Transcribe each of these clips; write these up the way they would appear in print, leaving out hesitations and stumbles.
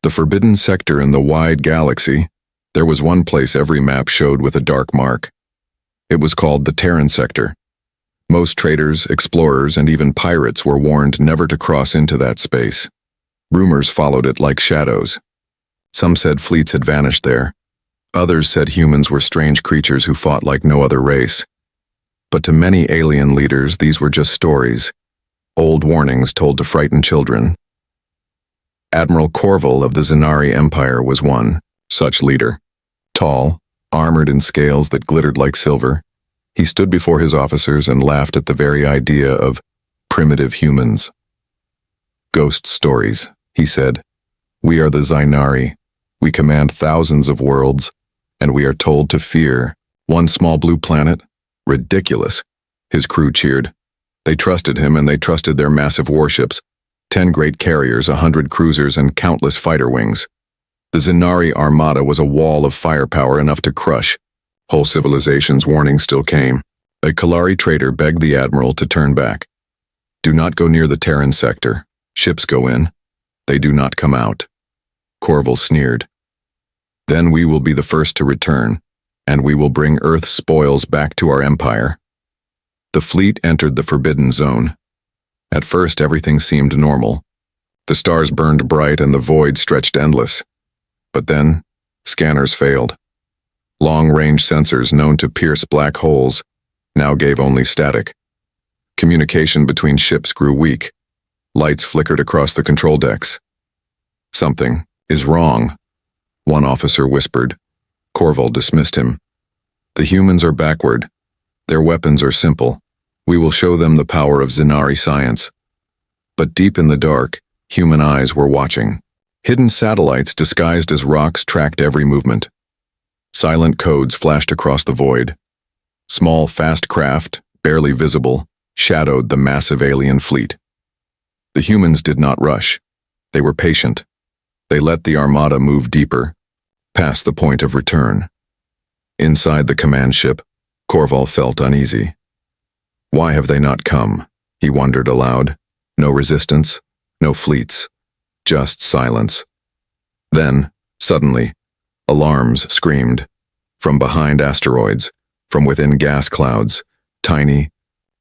The forbidden sector in the wide galaxy, there was one place every map showed with a dark mark. It was called the Terran sector. Most traders, explorers, and even pirates were warned never to cross into that space. Rumors followed it like shadows. Some said fleets had vanished there. Others said humans were strange creatures who fought like no other race. But to many alien leaders, these were just stories, old warnings told to frighten children. Admiral Corval of the Zenari Empire was one such leader. Tall, armored in scales that glittered like silver, he stood before his officers and laughed at the very idea of primitive humans. "Ghost stories," he said. "We are the Zenari. We command thousands of worlds, and we are told to fear one small blue planet? Ridiculous." His crew cheered. They trusted him, and they trusted their massive warships, 10 great carriers, 100 cruisers, and countless fighter wings. The Zenari Armada was a wall of firepower enough to crush. Whole civilization's warning still came. A Kalari trader begged the admiral to turn back. "Do not go near the Terran sector. Ships go in. They do not come out." Corval sneered. "Then we will be the first to return, and we will bring Earth's spoils back to our empire." The fleet entered the forbidden zone. At first, everything seemed normal. The stars burned bright and the void stretched endless. But then, scanners failed. Long-range sensors known to pierce black holes now gave only static. Communication between ships grew weak. Lights flickered across the control decks. "Something is wrong," one officer whispered. Corval dismissed him. "The humans are backward. Their weapons are simple. We will show them the power of Zenari science." But deep in the dark, human eyes were watching. Hidden satellites disguised as rocks tracked every movement. Silent codes flashed across the void. Small, fast craft, barely visible, shadowed the massive alien fleet. The humans did not rush. They were patient. They let the Armada move deeper, past the point of return. Inside the command ship, Corval felt uneasy. Why have they not come? He wondered aloud. No resistance, no fleets. Just silence. Then, suddenly, alarms screamed. From behind asteroids, from within gas clouds, tiny,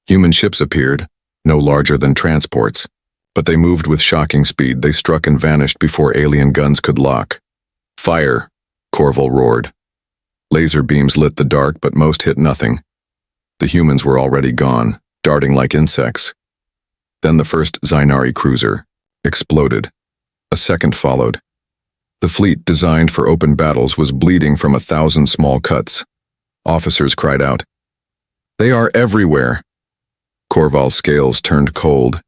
human ships appeared, no larger than transports. But they moved with shocking speed. They struck and vanished before alien guns could lock. "Fire!" Corval roared. Laser beams lit the dark, but most hit nothing. The humans were already gone, darting like insects. Then the first Zenari cruiser exploded. A second followed. The fleet, designed for open battles, was bleeding from 1,000 small cuts. Officers cried out, "They are everywhere!" Corval's scales turned cold.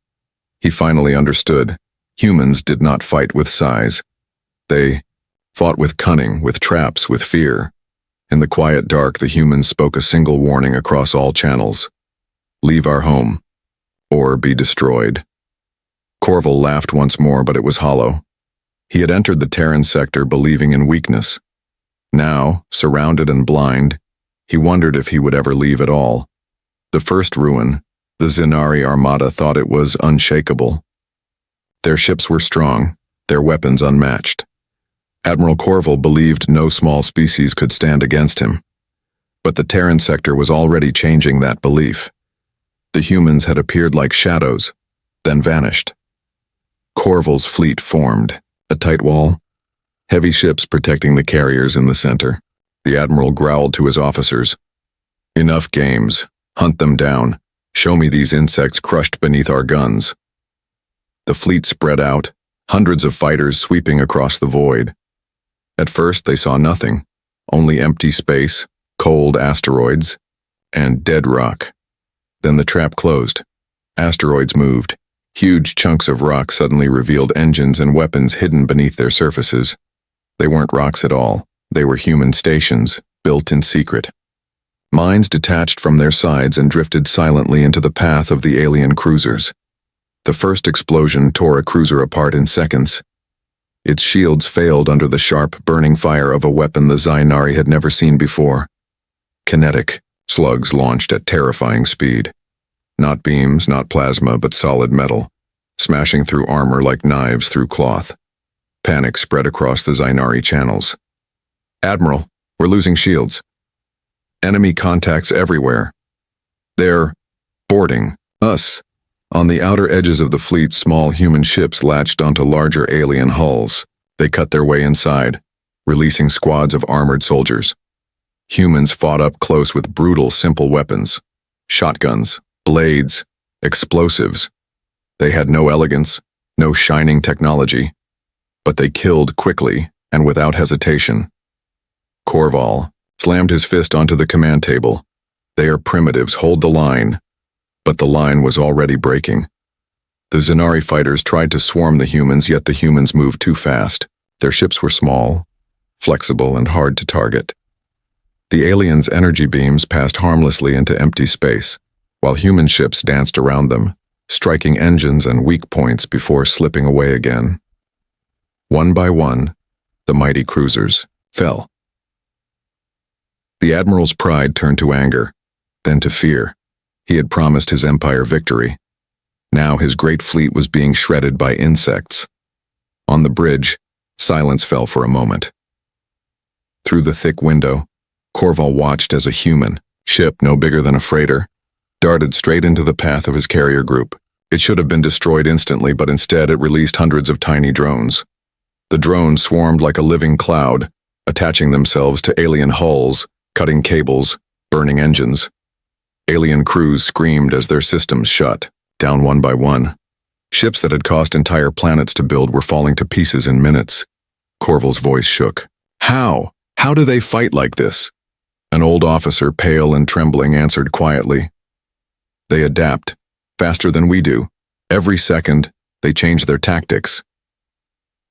He finally understood. Humans did not fight with size. They fought with cunning, with traps, with fear. In the quiet dark, the humans spoke a single warning across all channels. "Leave our home, or be destroyed." Corval laughed once more, but it was hollow. He had entered the Terran sector believing in weakness. Now, surrounded and blind, he wondered if he would ever leave at all. The first ruin, the Zenari Armada, thought it was unshakable. Their ships were strong, their weapons unmatched. Admiral Corval believed no small species could stand against him. But the Terran sector was already changing that belief. The humans had appeared like shadows, then vanished. Corval's fleet formed, a tight wall, heavy ships protecting the carriers in the center. The admiral growled to his officers, "Enough games. Hunt them down. Show me these insects crushed beneath our guns." The fleet spread out, hundreds of fighters sweeping across the void. At first they saw nothing, only empty space, cold asteroids, and dead rock. Then the trap closed. Asteroids moved. Huge chunks of rock suddenly revealed engines and weapons hidden beneath their surfaces. They weren't rocks at all. They were human stations, built in secret. Mines detached from their sides and drifted silently into the path of the alien cruisers. The first explosion tore a cruiser apart in seconds. Its shields failed under the sharp, burning fire of a weapon the Zenari had never seen before. Kinetic, slugs launched at terrifying speed. Not beams, not plasma, but solid metal, smashing through armor like knives through cloth. Panic spread across the Zainari channels. "Admiral, we're losing shields. Enemy contacts everywhere. They're boarding us." On the outer edges of the fleet, small human ships latched onto larger alien hulls. They cut their way inside, releasing squads of armored soldiers. Humans fought up close with brutal, simple weapons. Shotguns, blades, explosives. They had no elegance, no shining technology, but they killed quickly and without hesitation. Korval slammed his fist onto the command table. "They are primitives, hold the line." But the line was already breaking. The Zenari fighters tried to swarm the humans, yet the humans moved too fast. Their ships were small, flexible, and hard to target. The aliens' energy beams passed harmlessly into empty space, while human ships danced around them, striking engines and weak points before slipping away again. One by one, the mighty cruisers fell. The admiral's pride turned to anger, then to fear. He had promised his empire victory. Now his great fleet was being shredded by insects. On the bridge, silence fell for a moment. Through the thick window, Korval watched as a human ship, no bigger than a freighter, darted straight into the path of his carrier group. It should have been destroyed instantly, but instead it released hundreds of tiny drones. The drones swarmed like a living cloud, attaching themselves to alien hulls, cutting cables, burning engines. Alien crews screamed as their systems shut down one by one. Ships that had cost entire planets to build were falling to pieces in minutes. Korval's voice shook. "How? How do they fight like this?" An old officer, pale and trembling, answered quietly. "They adapt, faster than we do. Every second, they change their tactics."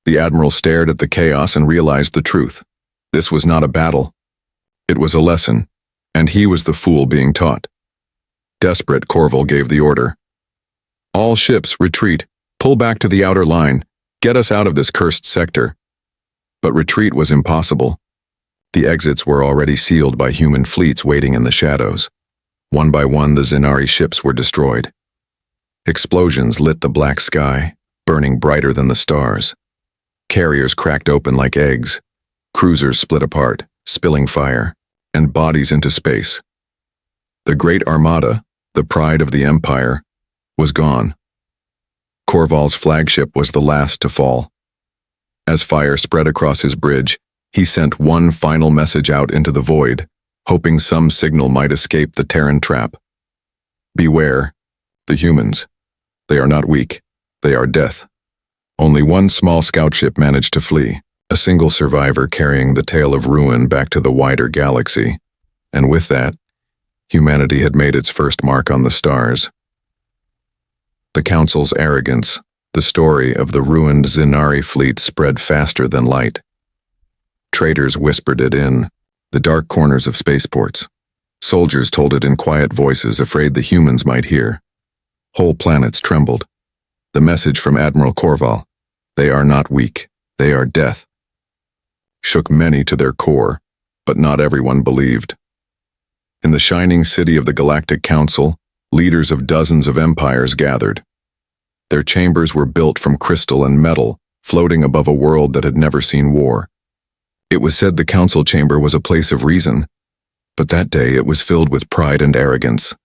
The admiral stared at the chaos and realized the truth. This was not a battle. It was a lesson, and he was the fool being taught. Desperate, Korval gave the order. "All ships, retreat. Pull back to the outer line. Get us out of this cursed sector." But retreat was impossible. The exits were already sealed by human fleets waiting in the shadows. One by one, the Zenari ships were destroyed. Explosions lit the black sky, burning brighter than the stars. Carriers cracked open like eggs. Cruisers split apart, spilling fire, and bodies into space. The great Armada, the pride of the Empire, was gone. Korval's flagship was the last to fall. As fire spread across his bridge, he sent one final message out into the void, hoping some signal might escape the Terran trap. "Beware, the humans. They are not weak. They are death." Only one small scout ship managed to flee, a single survivor carrying the tale of ruin back to the wider galaxy. And with that, humanity had made its first mark on the stars. The Council's arrogance, the story of the ruined Zenari fleet, spread faster than light. Traitors whispered it in the dark corners of spaceports. Soldiers told it in quiet voices, afraid the humans might hear. Whole planets trembled. The message from Admiral Korval, "They are not weak, they are death," shook many to their core, but not everyone believed. In the shining city of the Galactic Council, leaders of dozens of empires gathered. Their chambers were built from crystal and metal, floating above a world that had never seen war. It was said the council chamber was a place of reason, but that day it was filled with pride and arrogance.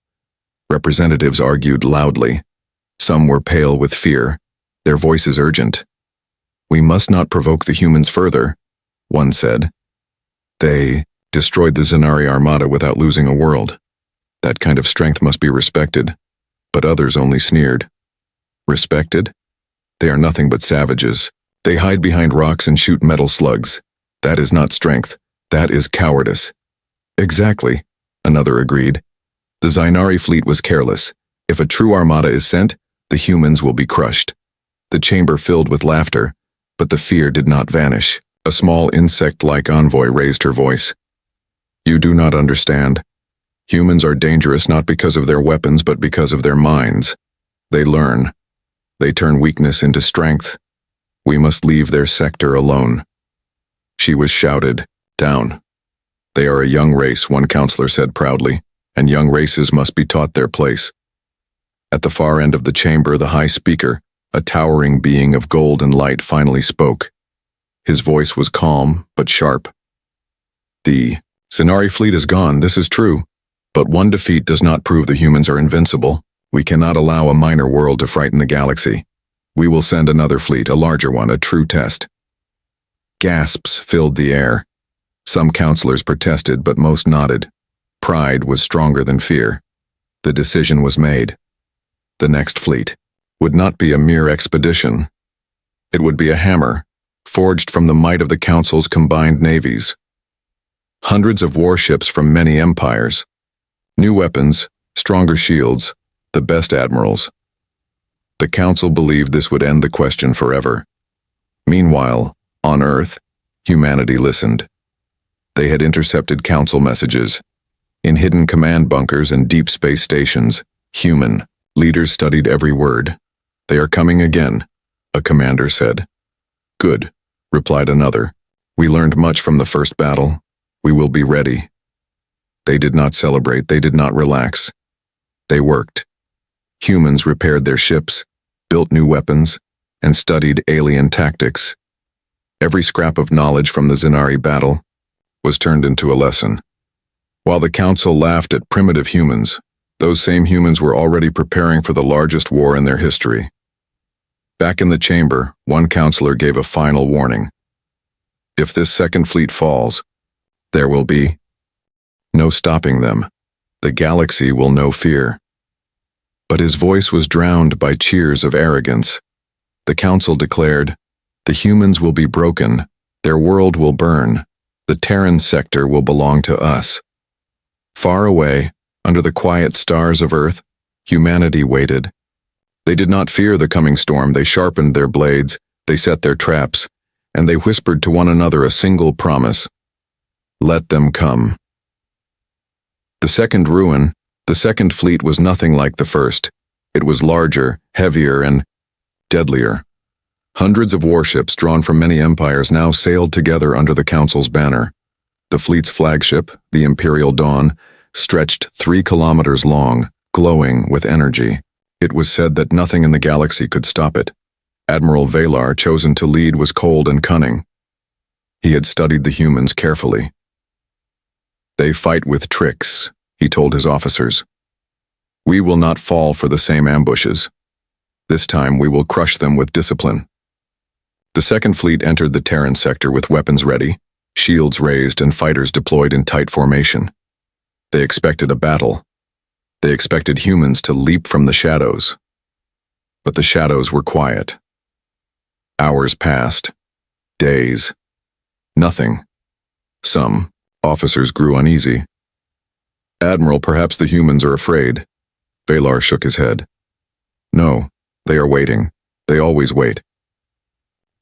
Representatives argued loudly. Some were pale with fear, their voices urgent. "We must not provoke the humans further," one said. "They destroyed the Zenari Armada without losing a world. That kind of strength must be respected." But others only sneered. "Respected? They are nothing but savages. They hide behind rocks and shoot metal slugs. That is not strength. That is cowardice." "Exactly," another agreed. "The Zainari fleet was careless. If a true armada is sent, the humans will be crushed." The chamber filled with laughter, but the fear did not vanish. A small insect-like envoy raised her voice. "You do not understand. Humans are dangerous not because of their weapons, but because of their minds. They learn. They turn weakness into strength. We must leave their sector alone." She was shouted down. "They are a young race," one counselor said proudly, "and young races must be taught their place." At the far end of the chamber, the high speaker, a towering being of gold and light, finally spoke. His voice was calm, but sharp. The Zenari fleet is gone, this is true. But one defeat does not prove the humans are invincible. We cannot allow a minor world to frighten the galaxy. We will send another fleet, a larger one, a true test. Gasps filled the air. Some counselors protested, but most nodded. Pride was stronger than fear. The decision was made. The next fleet would not be a mere expedition. It would be a hammer, forged from the might of the Council's combined navies. Hundreds of warships from many empires. New weapons, stronger shields, the best admirals. The Council believed this would end the question forever. Meanwhile, on Earth, humanity listened. They had intercepted Council messages. In hidden command bunkers and deep space stations, human leaders studied every word. They are coming again, a commander said. Good, replied another. We learned much from the first battle. We will be ready. They did not celebrate, they did not relax. They worked. Humans repaired their ships, built new weapons, and studied alien tactics. Every scrap of knowledge from the Zenari battle was turned into a lesson. While the Council laughed at primitive humans, those same humans were already preparing for the largest war in their history. Back in the chamber, one counselor gave a final warning. If this second fleet falls, there will be no stopping them. The galaxy will know fear. But his voice was drowned by cheers of arrogance. The Council declared, the humans will be broken, their world will burn, the Terran sector will belong to us. Far away, under the quiet stars of Earth, humanity waited. They did not fear the coming storm, they sharpened their blades, they set their traps, and they whispered to one another a single promise. Let them come. The second ruin, the second fleet was nothing like the first. It was larger, heavier, and deadlier. Hundreds of warships drawn from many empires now sailed together under the Council's banner. The fleet's flagship, the Imperial Dawn, stretched 3 kilometers long, glowing with energy. It was said that nothing in the galaxy could stop it. Admiral Valar, chosen to lead, was cold and cunning. He had studied the humans carefully. They fight with tricks, he told his officers. We will not fall for the same ambushes. This time we will crush them with discipline. The second fleet entered the Terran sector with weapons ready, shields raised, and fighters deployed in tight formation. They expected a battle. They expected humans to leap from the shadows. But the shadows were quiet. Hours passed. Days. Nothing. Some officers grew uneasy. Admiral, perhaps the humans are afraid. Valar shook his head. No, they are waiting. They always wait.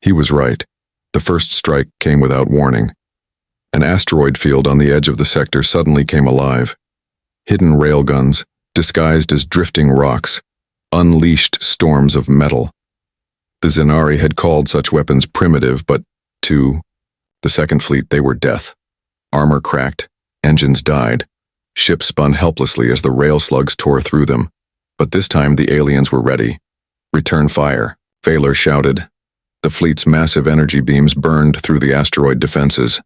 He was right. The first strike came without warning. An asteroid field on the edge of the sector suddenly came alive. Hidden railguns, disguised as drifting rocks, unleashed storms of metal. The Zenari had called such weapons primitive, but to the second fleet they were death. Armor cracked, engines died, ships spun helplessly as the rail slugs tore through them. But this time the aliens were ready. Return fire, Valar shouted. The fleet's massive energy beams burned through the asteroid defenses.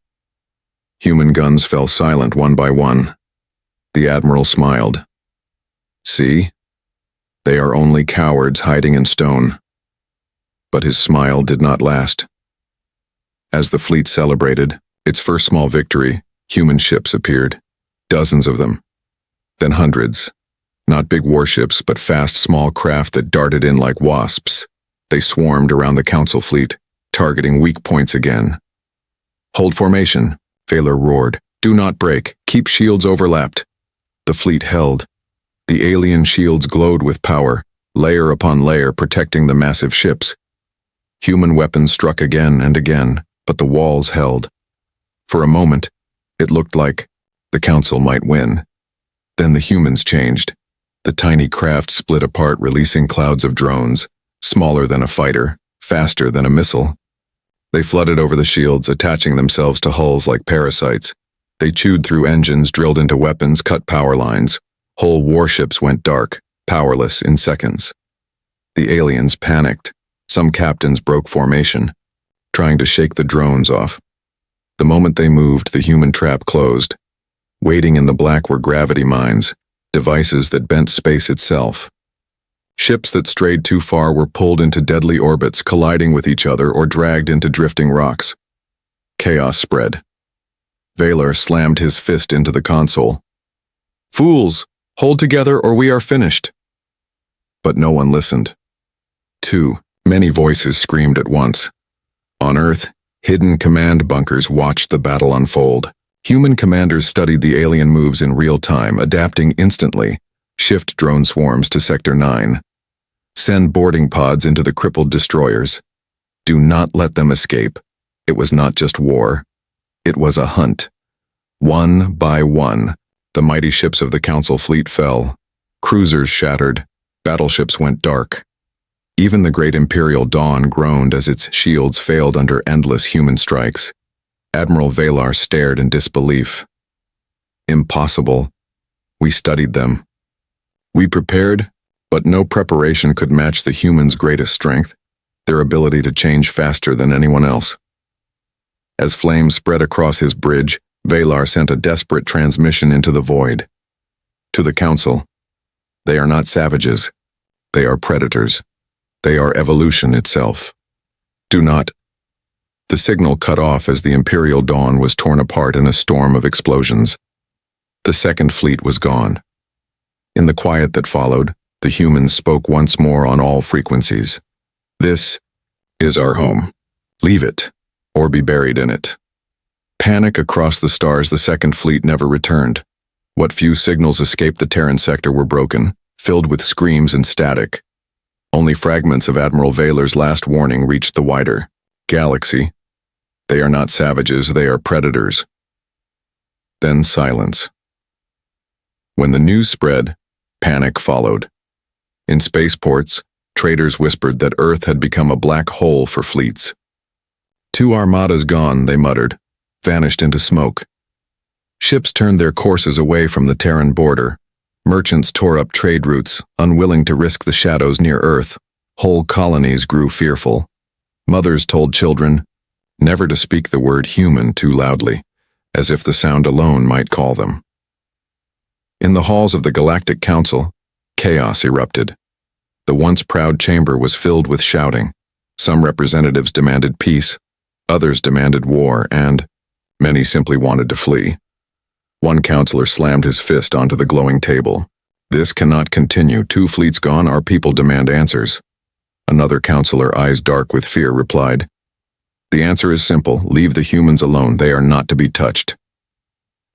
Human guns fell silent one by one. The Admiral smiled. See? They are only cowards hiding in stone. But his smile did not last. As the fleet celebrated its first small victory, human ships appeared. Dozens of them. Then hundreds. Not big warships, but fast, small craft that darted in like wasps. They swarmed around the Council fleet, targeting weak points again. Hold formation, Valar roared. Do not break. Keep shields overlapped. The fleet held. The alien shields glowed with power, layer upon layer protecting the massive ships. Human weapons struck again and again, but the walls held. For a moment, it looked like the Council might win. Then the humans changed. The tiny craft split apart, releasing clouds of drones, smaller than a fighter, faster than a missile. They flooded over the shields, attaching themselves to hulls like parasites. They chewed through engines, drilled into weapons, cut power lines. Whole warships went dark, powerless in seconds. The aliens panicked. Some captains broke formation. trying to shake the drones off. The moment they moved, the human trap closed. Waiting in the black were gravity mines, devices that bent space itself. Ships that strayed too far were pulled into deadly orbits, colliding with each other or dragged into drifting rocks. Chaos spread. Valar slammed his fist into the console. "Fools! Hold together or we are finished!" But no one listened. Too many voices screamed at once. On Earth, hidden command bunkers watched the battle unfold. Human commanders studied the alien moves in real time, adapting instantly. Shift drone swarms to Sector 9. Send boarding pods into the crippled destroyers. Do not let them escape. It was not just war. It was a hunt. One by one, the mighty ships of the Council fleet fell. Cruisers shattered. Battleships went dark. Even the great Imperial Dawn groaned as its shields failed under endless human strikes. Admiral Valar stared in disbelief. Impossible. We studied them. We prepared, but no preparation could match the humans' greatest strength, their ability to change faster than anyone else. As flames spread across his bridge, Valar sent a desperate transmission into the void. To the Council, they are not savages. They are predators. They are evolution itself. Do not. The signal cut off as the Imperial Dawn was torn apart in a storm of explosions. The Second Fleet was gone. In the quiet that followed, the humans spoke once more on all frequencies. This is our home. Leave it, or be buried in it. Panic across the stars, the Second Fleet never returned. What few signals escaped the Terran sector were broken, filled with screams and static. Only fragments of Admiral Valar's last warning reached the wider galaxy. They are not savages, they are predators. Then silence. When the news spread, panic followed. In spaceports, traders whispered that Earth had become a black hole for fleets. 2 armadas gone, they muttered, vanished into smoke. Ships turned their courses away from the Terran border. Merchants tore up trade routes, unwilling to risk the shadows near Earth. Whole colonies grew fearful. Mothers told children never to speak the word human too loudly, as if the sound alone might call them. In the halls of the Galactic Council, chaos erupted. The once proud chamber was filled with shouting. Some representatives demanded peace, others demanded war, and many simply wanted to flee. One counselor slammed his fist onto the glowing table. "This cannot continue. 2 fleets gone, our people demand answers." Another counselor, eyes dark with fear, replied, "The answer is simple. Leave the humans alone. They are not to be touched."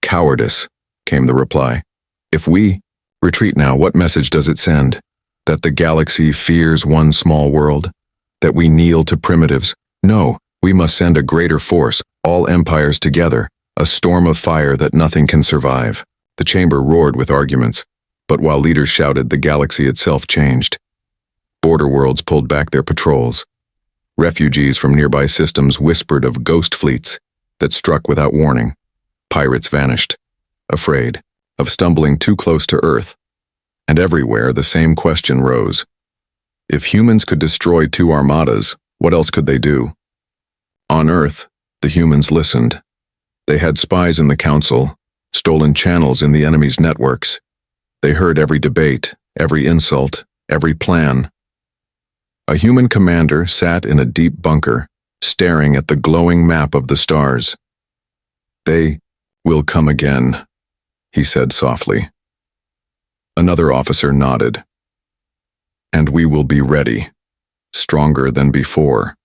"Cowardice," came the reply. "If we retreat now, what message does it send? That the galaxy fears one small world? That we kneel to primitives? No, we must send a greater force, all empires together, a storm of fire that nothing can survive." The chamber roared with arguments, but while leaders shouted, the galaxy itself changed. Border worlds pulled back their patrols. Refugees from nearby systems whispered of ghost fleets that struck without warning. Pirates vanished, afraid of stumbling too close to Earth. And everywhere the same question rose. If humans could destroy 2 armadas, what else could they do? On Earth, the humans listened. They had spies in the Council, stolen channels in the enemy's networks. They heard every debate, every insult, every plan. A human commander sat in a deep bunker, staring at the glowing map of the stars. "They will come again," he said softly. Another officer nodded. "And we will be ready, stronger than before."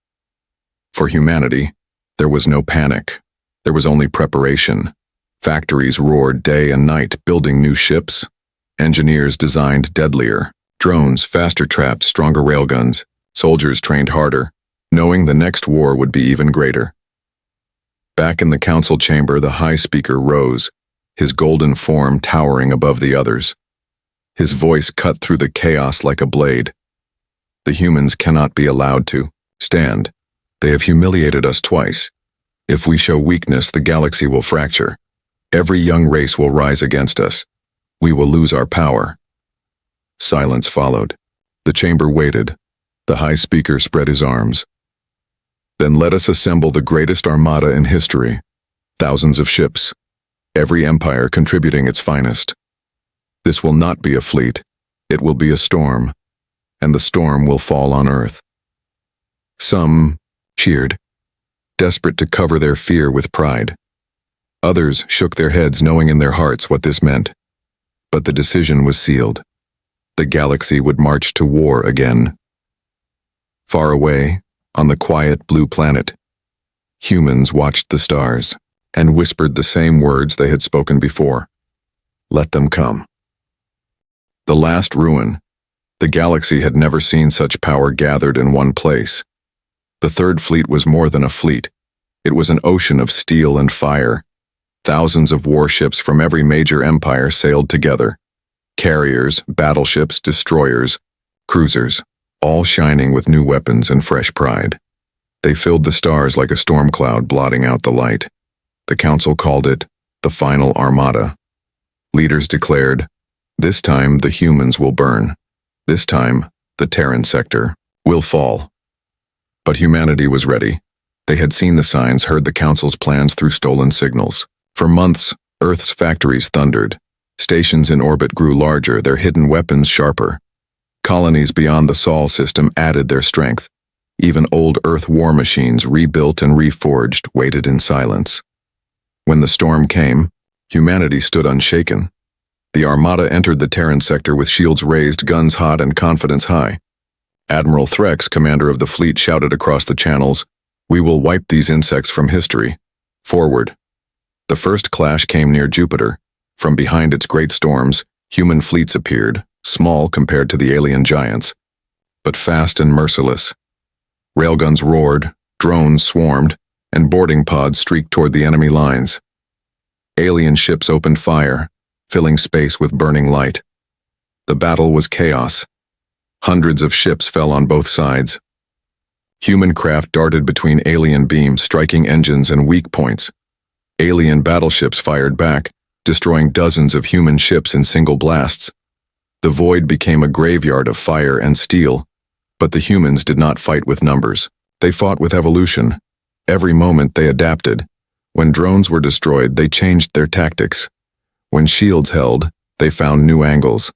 For humanity, there was no panic. There was only preparation. Factories roared day and night, building new ships. Engineers designed deadlier drones, faster traps, stronger railguns. Soldiers trained harder, knowing the next war would be even greater. Back in the council chamber, the high speaker rose, his golden form towering above the others. His voice cut through the chaos like a blade. "The humans cannot be allowed to stand. They have humiliated us twice. If we show weakness, the galaxy will fracture. Every young race will rise against us. We will lose our power." Silence followed. The chamber waited. The high speaker spread his arms. Then let us assemble the greatest armada in history. Thousands of ships, every empire contributing its finest. This will not be a fleet, it will be a storm, and the storm will fall on Earth. Some cheered, desperate to cover their fear with pride. Others shook their heads, knowing in their hearts what this meant. But the decision was sealed. The galaxy would march to war again. Far away, on the quiet blue planet, humans watched the stars and whispered the same words they had spoken before. Let them come. The last ruin. The galaxy had never seen such power gathered in one place. The Third Fleet was more than a fleet. It was an ocean of steel and fire. Thousands of warships from every major empire sailed together. Carriers, battleships, destroyers, cruisers, all shining with new weapons and fresh pride. They filled the stars like a storm cloud, blotting out the light. The council called it the final Armada. Leaders declared, this time the humans will burn. This time, the Terran sector will fall. But humanity was ready. They had seen the signs, heard the council's plans through stolen signals. For months, Earth's factories thundered. Stations in orbit grew larger, their hidden weapons sharper. Colonies beyond the Sol system added their strength. Even old Earth war machines, rebuilt and reforged, waited in silence. When the storm came, humanity stood unshaken. The Armada entered the Terran sector with shields raised, guns hot, and confidence high. Admiral Threx, commander of the fleet, shouted across the channels, "We will wipe these insects from history. Forward." The first clash came near Jupiter. From behind its great storms, human fleets appeared, small compared to the alien giants, but fast and merciless. Railguns roared, drones swarmed, and boarding pods streaked toward the enemy lines. Alien ships opened fire, filling space with burning light. The battle was chaos. Hundreds of ships fell on both sides. Human craft darted between alien beams, striking engines and weak points. Alien battleships fired back, destroying dozens of human ships in single blasts. The void became a graveyard of fire and steel, but the humans did not fight with numbers. They fought with evolution. Every moment they adapted. When drones were destroyed, they changed their tactics. When shields held, they found new angles.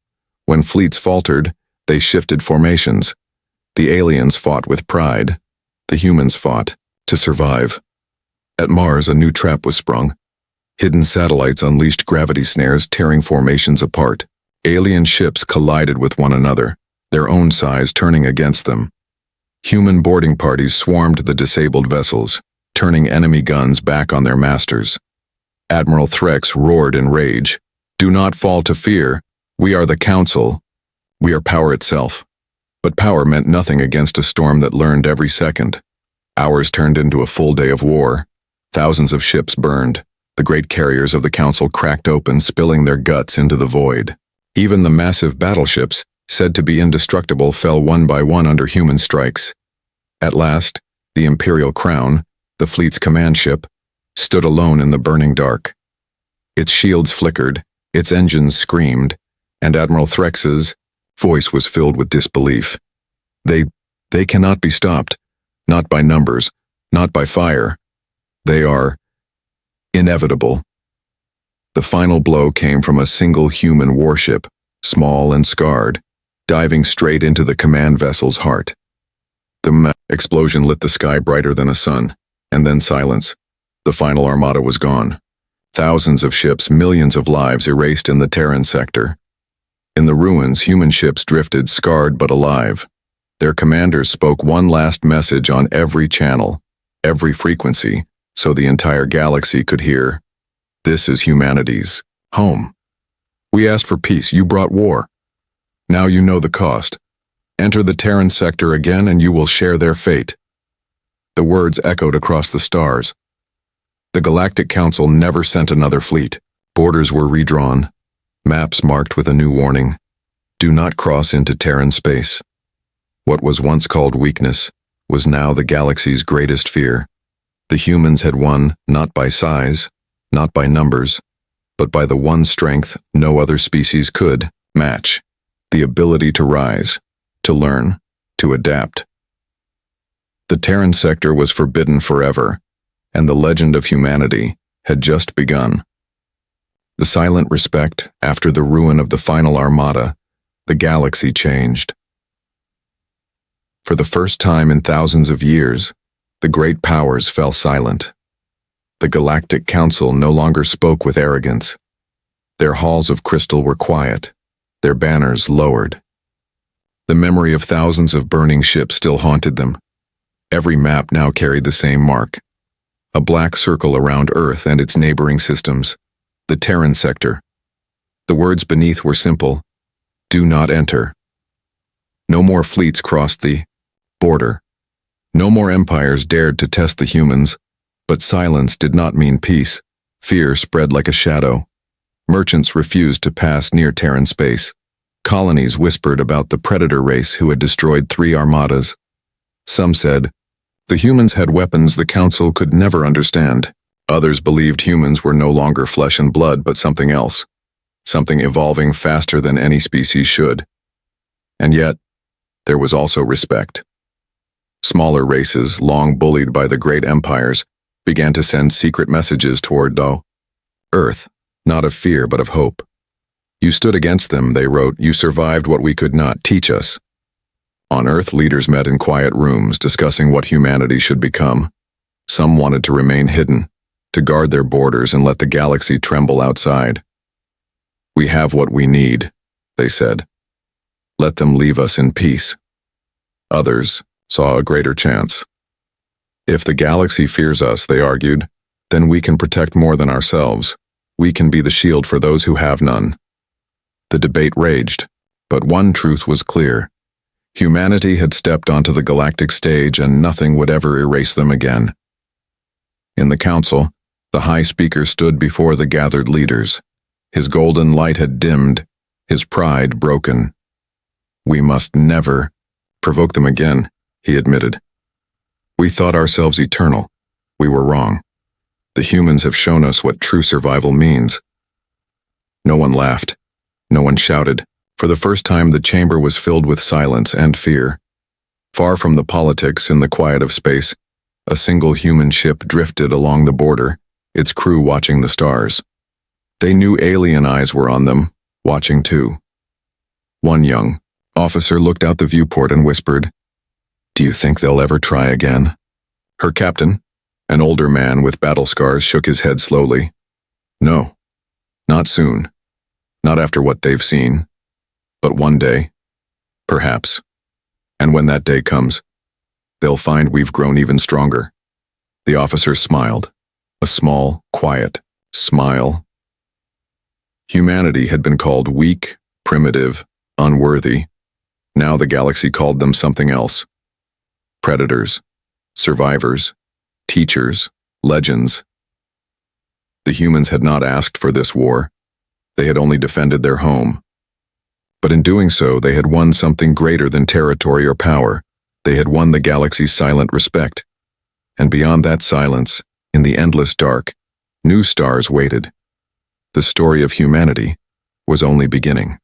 When fleets faltered, they shifted formations. The aliens fought with pride. The humans fought to survive. At Mars, a new trap was sprung. Hidden satellites unleashed gravity snares, tearing formations apart. Alien ships collided with one another, their own size turning against them. Human boarding parties swarmed the disabled vessels, turning enemy guns back on their masters. Admiral Threx roared in rage, "Do not fall to fear. We are the Council. We are power itself." But power meant nothing against a storm that learned every second. Hours turned into a full day of war. Thousands of ships burned. The great carriers of the Council cracked open, spilling their guts into the void. Even the massive battleships, said to be indestructible, fell one by one under human strikes. At last, the Imperial Crown, the fleet's command ship, stood alone in the burning dark. Its shields flickered, its engines screamed, and Admiral Threx's voice was filled with disbelief. They cannot be stopped, not by numbers, not by fire. They are inevitable. The final blow came from a single human warship, small and scarred, diving straight into the command vessel's heart. The explosion lit the sky brighter than a sun, and then silence. The final Armada was gone. Thousands of ships, millions of lives erased in the Terran sector. In the ruins, human ships drifted, scarred but alive. Their commanders spoke one last message on every channel, every frequency, so the entire galaxy could hear. This is humanity's home. We asked for peace, you brought war. Now you know the cost. Enter the Terran sector again and you will share their fate. The words echoed across the stars. The Galactic Council never sent another fleet. Borders were redrawn, maps marked with a new warning. Do not cross into Terran space. What was once called weakness was now the galaxy's greatest fear. The humans had won not by size, not by numbers, but by the one strength no other species could match: the ability to rise, to learn, to adapt. The Terran sector was forbidden forever, and the legend of humanity had just begun. The silent respect after the ruin of the final Armada, the galaxy changed. For the first time in thousands of years, the great powers fell silent. The Galactic Council no longer spoke with arrogance. Their halls of crystal were quiet, their banners lowered. The memory of thousands of burning ships still haunted them. Every map now carried the same mark, a black circle around Earth and its neighboring systems, the Terran sector. The words beneath were simple: do not enter. No more fleets crossed the border. No more empires dared to test the humans, but silence did not mean peace. Fear spread like a shadow. Merchants refused to pass near Terran space. Colonies whispered about the predator race who had destroyed 3 armadas. Some said, the humans had weapons the Council could never understand. Others believed humans were no longer flesh and blood but something else, something evolving faster than any species should. And yet, there was also respect. Smaller races, long bullied by the great empires, began to send secret messages toward Earth, not of fear but of hope. You stood against them, they wrote. You survived what we could not. Teach us. On Earth, leaders met in quiet rooms, discussing what humanity should become. Some wanted to remain hidden, to guard their borders and let the galaxy tremble outside. We have what we need, they said. Let them leave us in peace. Others saw a greater chance. If the galaxy fears us, they argued, then we can protect more than ourselves. We can be the shield for those who have none. The debate raged, but one truth was clear. Humanity had stepped onto the galactic stage and nothing would ever erase them again. In the council, the High Speaker stood before the gathered leaders. His golden light had dimmed, his pride broken. We must never provoke them again, he admitted. We thought ourselves eternal. We were wrong. The humans have shown us what true survival means. No one laughed. No one shouted. For the first time, the chamber was filled with silence and fear. Far from the politics, in the quiet of space, a single human ship drifted along the border, its crew watching the stars. They knew alien eyes were on them, watching too. One young officer looked out the viewport and whispered, "Do you think they'll ever try again?" Her captain, an older man with battle scars, shook his head slowly. No, not soon. Not after what they've seen. But one day, perhaps. And when that day comes, they'll find we've grown even stronger. The officer smiled, a small, quiet smile. Humanity had been called weak, primitive, unworthy. Now the galaxy called them something else. Predators, survivors, teachers, legends. The humans had not asked for this war. They had only defended their home. But in doing so, they had won something greater than territory or power. They had won the galaxy's silent respect. And beyond that silence, in the endless dark, new stars waited. The story of humanity was only beginning.